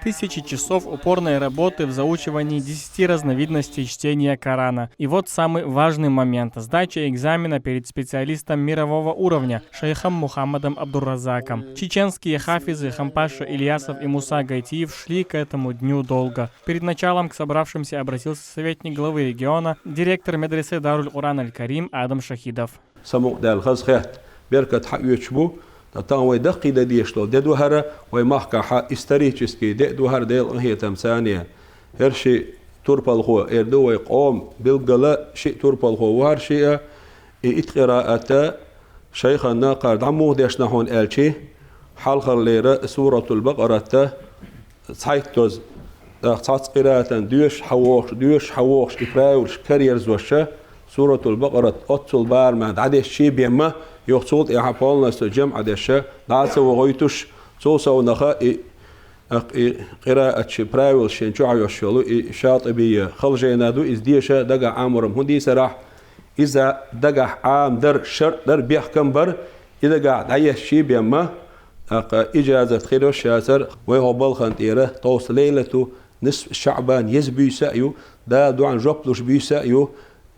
Тысячи часов упорной работы в заучивании 10 разновидностей чтения Корана. И вот самый важный момент – сдача экзамена перед специалистом мирового уровня шейхом Мухаммадом Абдурразаком. Чеченские хафизы Хампаша Ильясов и Муса Гайтиев шли к этому дню долго. Перед началом к собравшимся обратился советник главы региона, директор медресе Даруль Куран Аль-Карим Адам Шахидов. تطاوي دقي ديشلو ددو هرا ويمحكا حق استريتشسكي ددو هر ديل هي تمثانية هرشي توربال هو اردو يقوم بالقلاء شيء توربال هو وهر شيء قراءة شيخ الناقر دعمو ديش نحون الشي حلق الليرة سورة البقرة سايتوز تحت قراءة دوش حووش إقراوش كاريرز وشا سورة البقرة أطول بار ما عدي شيء بيما يخصوص إحبالنا الجمع دشة دعسة وغيتش توصى ونخاء قراءة شبراويل شنجوع يشلو شاطبية خلجينا دو إزديشة دقع عامرم هندي سراح إذا دقع عام در شر در بيحكم بر إذا قاعد عيه شي بيما إجازة خير الشاسر وهو بالخان تيره توصل ليلته نصف شعبان يزبي سأيو دا دوعن جبلوش بي سأيو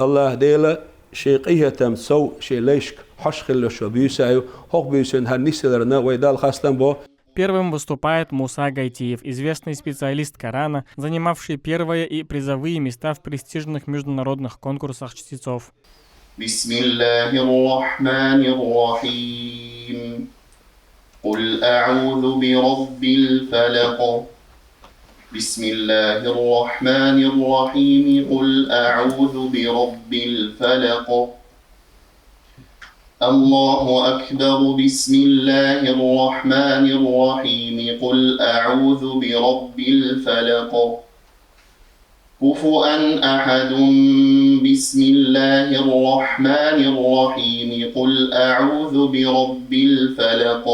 الله ديلا شيقية تم سو شي ليشك حشخل شبيسايو хок бюсен ханниселерна вайдал хастамбо. Первым выступает Муса Гайтиев, известный специалист Корана, занимавший первые и призовые места в престижных международных конкурсах чтецов. Бисмиллахир-рахманир-рахим. Куль а'удhu би-раббил фалaq. Бисмиллахир-рахманир-рахим. Куль а'удhu би-раббил фалaq. الله أكبر بسم الله الرحمن الرحيم قل أعوذ برب الفلق كفؤا أحد بسم الله الرحمن الرحيم قل أعوذ برب الفلق.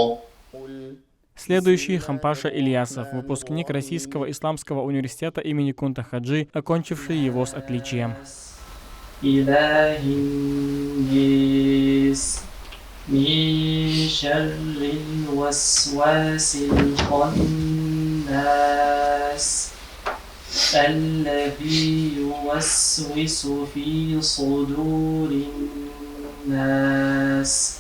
Следующий Хампаша Ильясов, выпускник Российского исламского университета имени Кунта Хаджи, окончивший его с отличием. إله الناس من شر الوسواس الخناس الذي يوسوس في صدور الناس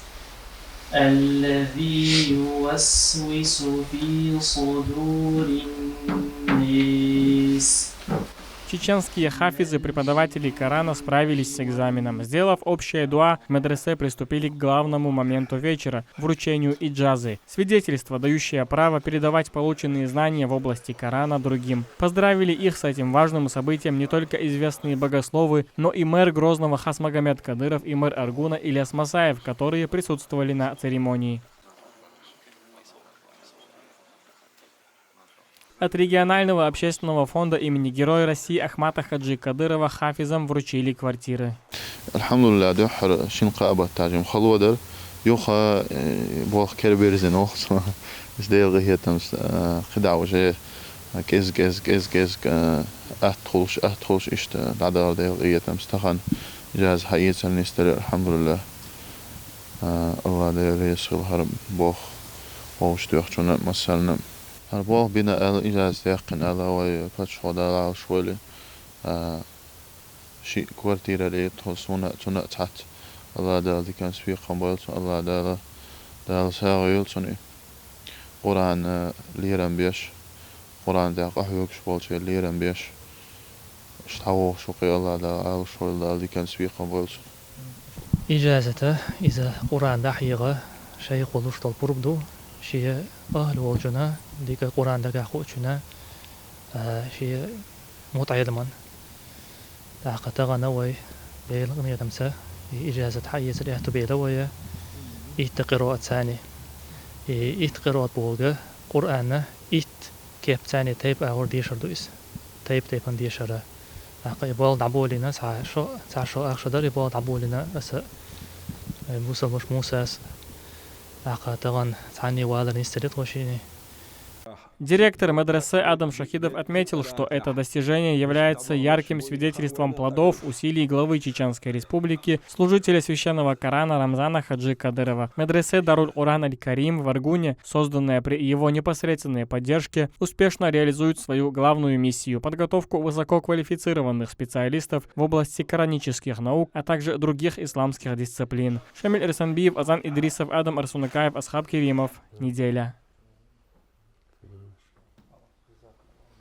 Чеченские хафизы, преподаватели Корана, справились с экзаменом. Сделав общее дуа, в медресе приступили к главному моменту вечера – вручению иджазы. Свидетельство, дающее право передавать полученные знания в области Корана другим. Поздравили их с этим важным событием не только известные богословы, но и мэр Грозного Хасмагомед Кадыров и мэр Аргуна Ильяс Масаев, которые присутствовали на церемонии. От регионального общественного фонда имени Героя России Ахмата Хаджи Кадырова хафизам вручили квартиры. Алхамдулилlah, дохар шинқаба таджим халвадар, юха болох керберзен охса, сдейл гахетам хидауже, кез أتخلش إشت العدالة ديال مستخن جاز حقيقة النستر الحمد لله الله ديال يسخل هرب بوخ وش تيخشون مثلا هربوخ بنا إجازة يقين على ويفتش خدا على شوالي شيء كوارتيرا لي تخلصونا تحت الله ديال دي كان سبيق قنبالت الله ديال ساغيلتوني قرآن ليران بيش قرآن ده قحوك شوال شيء ليران بيش اشتاوه شوقي الله ده شوال ده دي كان سبيق قنبالت إجازته إذا قرآن ده حقيقة شيء قلوش تالبربدو شيء أهل والجنا ديك قرآن ده قحوشنا شيء متعلمان تعقتها نوي بيلغني دمسه إجازة حقيقة الإحتو بيلوية إتقراءة ثاني إتقراءة بولغة قرآن كيف ثاني تيب أور ديشر دويس تيب ديشر يبال دعبولنا سعشو أخشدر يبال دعبولنا بس موسى مش موسى عقا تغن ثاني والا نستريد وشيني Директор медресе Адам Шахидов отметил, что это достижение является ярким свидетельством плодов усилий главы Чеченской Республики, служителя священного Корана Рамзана Хаджи Кадырова. Медресе Даруль Куран Аль-Карим в Аргуне, созданная при его непосредственной поддержке, успешно реализует свою главную миссию – подготовку высококвалифицированных специалистов в области коранических наук, а также других исламских дисциплин. Шамиль Рисанбиев, Азан Идрисов, Адам Арсунакаев, Асхаб Керимов. Неделя.